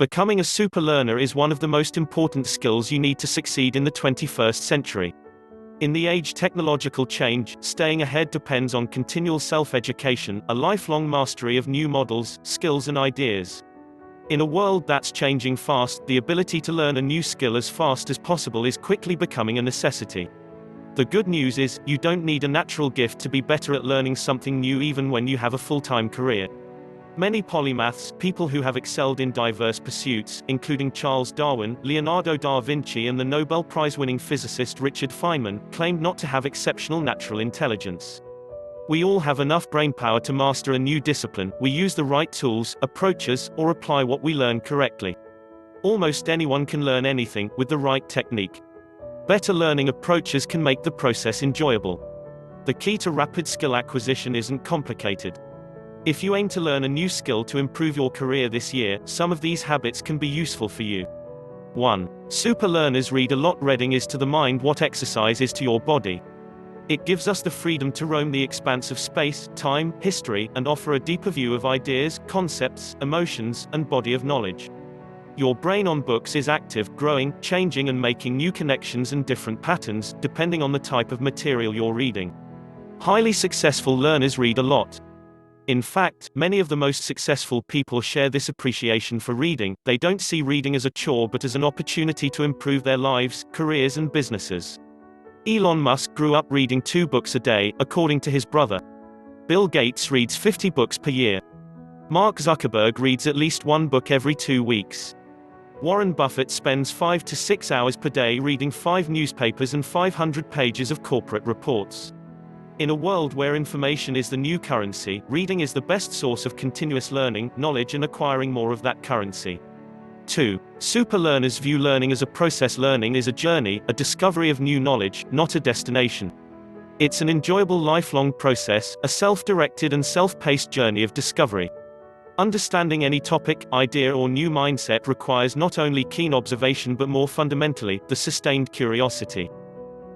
Becoming a super learner is one of the most important skills you need to succeed in the 21st century. In the age of technological change, staying ahead depends on continual self-education, a lifelong mastery of new models, skills and ideas. In a world that's changing fast, the ability to learn a new skill as fast as possible is quickly becoming a necessity. The good news is, you don't need a natural gift to be better at learning something new even when you have a full-time career. Many polymaths, people who have excelled in diverse pursuits, including Charles Darwin, Leonardo da Vinci and the Nobel Prize-winning physicist Richard Feynman, claimed not to have exceptional natural intelligence. We all have enough brainpower to master a new discipline, we use the right tools, approaches, or apply what we learn correctly. Almost anyone can learn anything, with the right technique. Better learning approaches can make the process enjoyable. The key to rapid skill acquisition isn't complicated. If you aim to learn a new skill to improve your career this year, some of these habits can be useful for you. 1. Super learners read a lot. Reading is to the mind what exercise is to your body. It gives us the freedom to roam the expanse of space, time, history, and offer a deeper view of ideas, concepts, emotions, and body of knowledge. Your brain on books is active, growing, changing and making new connections and different patterns, depending on the type of material you're reading. Highly successful learners read a lot. In fact, many of the most successful people share this appreciation for reading. They don't see reading as a chore but as an opportunity to improve their lives, careers and businesses. Elon Musk grew up reading 2 books a day, according to his brother. Bill Gates reads 50 books per year. Mark Zuckerberg reads at least 1 book every 2 weeks. Warren Buffett spends 5 to 6 hours per day reading 5 newspapers and 500 pages of corporate reports. In a world where information is the new currency, reading is the best source of continuous learning, knowledge and acquiring more of that currency. 2. Super learners view learning as a process. Learning is a journey, a discovery of new knowledge, not a destination. It's an enjoyable lifelong process, a self-directed and self-paced journey of discovery. Understanding any topic, idea or new mindset requires not only keen observation but more fundamentally, the sustained curiosity.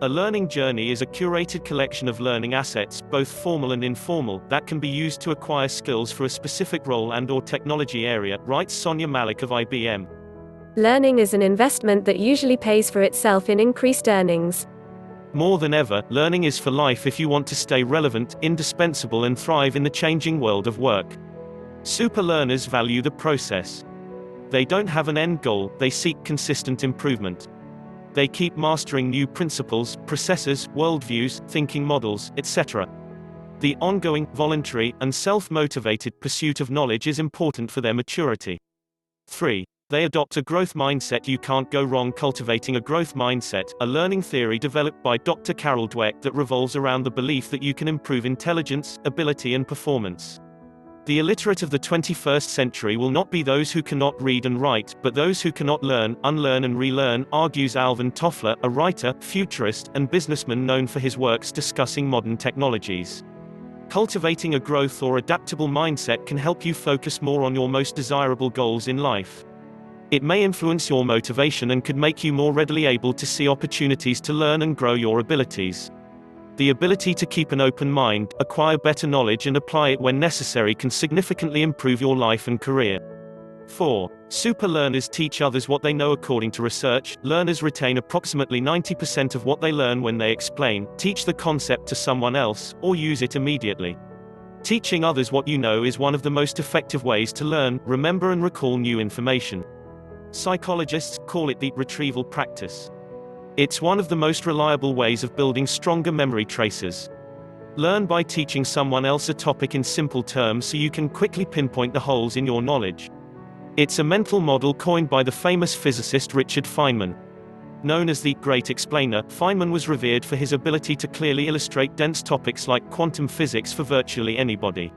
A learning journey is a curated collection of learning assets, both formal and informal, that can be used to acquire skills for a specific role and/or technology area, writes Sonia Malik of IBM. Learning is an investment that usually pays for itself in increased earnings. More than ever, learning is for life if you want to stay relevant, indispensable and thrive in the changing world of work. Super learners value the process. They don't have an end goal, they seek consistent improvement. They keep mastering new principles, processes, worldviews, thinking models, etc. The ongoing, voluntary, and self-motivated pursuit of knowledge is important for their maturity. 3. They adopt a growth mindset. You can't go wrong cultivating a growth mindset, a learning theory developed by Dr. Carol Dweck that revolves around the belief that you can improve intelligence, ability and performance. The illiterate of the 21st century will not be those who cannot read and write, but those who cannot learn, unlearn and relearn, argues Alvin Toffler, a writer, futurist, and businessman known for his works discussing modern technologies. Cultivating a growth or adaptable mindset can help you focus more on your most desirable goals in life. It may influence your motivation and could make you more readily able to see opportunities to learn and grow your abilities. The ability to keep an open mind, acquire better knowledge and apply it when necessary can significantly improve your life and career. 4. Super learners teach others what they know. According to research, learners retain approximately 90% of what they learn when they explain, teach the concept to someone else, or use it immediately. Teaching others what you know is one of the most effective ways to learn, remember and recall new information. Psychologists call it the retrieval practice. It's one of the most reliable ways of building stronger memory traces. Learn by teaching someone else a topic in simple terms so you can quickly pinpoint the holes in your knowledge. It's a mental model coined by the famous physicist Richard Feynman. Known as the Great Explainer, Feynman was revered for his ability to clearly illustrate dense topics like quantum physics for virtually anybody.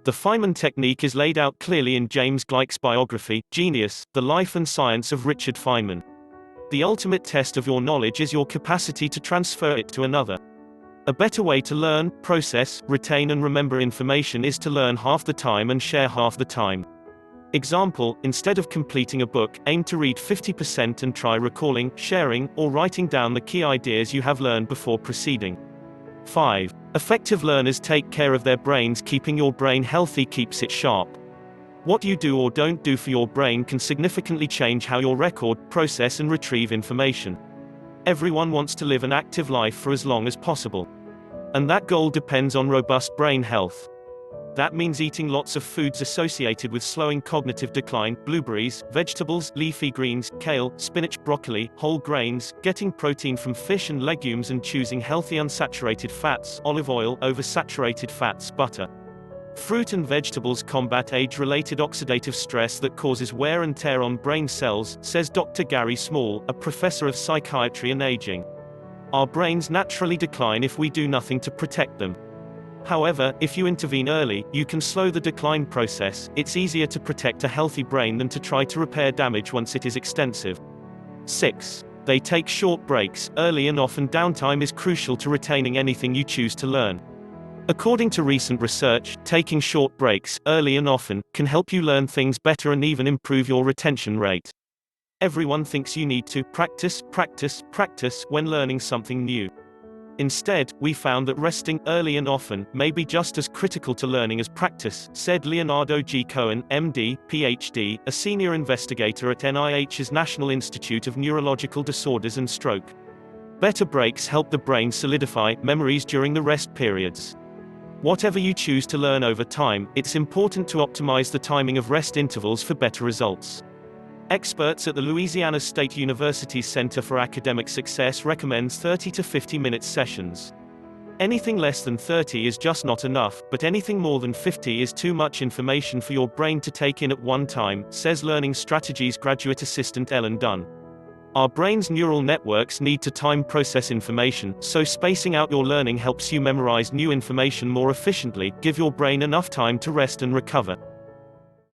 The Feynman technique is laid out clearly in James Gleick's biography, Genius, The Life and Science of Richard Feynman. The ultimate test of your knowledge is your capacity to transfer it to another. A better way to learn, process, retain and remember information is to learn half the time and share half the time. Example, instead of completing a book, aim to read 50% and try recalling, sharing, or writing down the key ideas you have learned before proceeding. 5. Effective learners take care of their brains. Keeping your brain healthy keeps it sharp. What you do or don't do for your brain can significantly change how you record, process and retrieve information. Everyone wants to live an active life for as long as possible. And that goal depends on robust brain health. That means eating lots of foods associated with slowing cognitive decline: blueberries, vegetables, leafy greens, kale, spinach, broccoli, whole grains, getting protein from fish and legumes, and choosing healthy unsaturated fats, olive oil over saturated fats, butter. Fruit and vegetables combat age-related oxidative stress that causes wear and tear on brain cells, says Dr. Gary Small, a professor of psychiatry and aging. Our brains naturally decline if we do nothing to protect them. However, if you intervene early, you can slow the decline process. It's easier to protect a healthy brain than to try to repair damage once it is extensive. 6. They take short breaks. Early and often downtime is crucial to retaining anything you choose to learn. According to recent research, taking short breaks, early and often, can help you learn things better and even improve your retention rate. Everyone thinks you need to practice when learning something new. Instead, we found that resting early and often may be just as critical to learning as practice, said Leonardo G. Cohen, MD, PhD, a senior investigator at NIH's National Institute of Neurological Disorders and Stroke. Better breaks help the brain solidify memories during the rest periods. Whatever you choose to learn over time, it's important to optimize the timing of rest intervals for better results. Experts at the Louisiana State University's Center for Academic Success recommends 30 to 50-minute sessions. Anything less than 30 is just not enough, but anything more than 50 is too much information for your brain to take in at one time, says Learning Strategies graduate assistant Ellen Dunn. Our brain's neural networks need to time process information, so spacing out your learning helps you memorize new information more efficiently, give your brain enough time to rest and recover.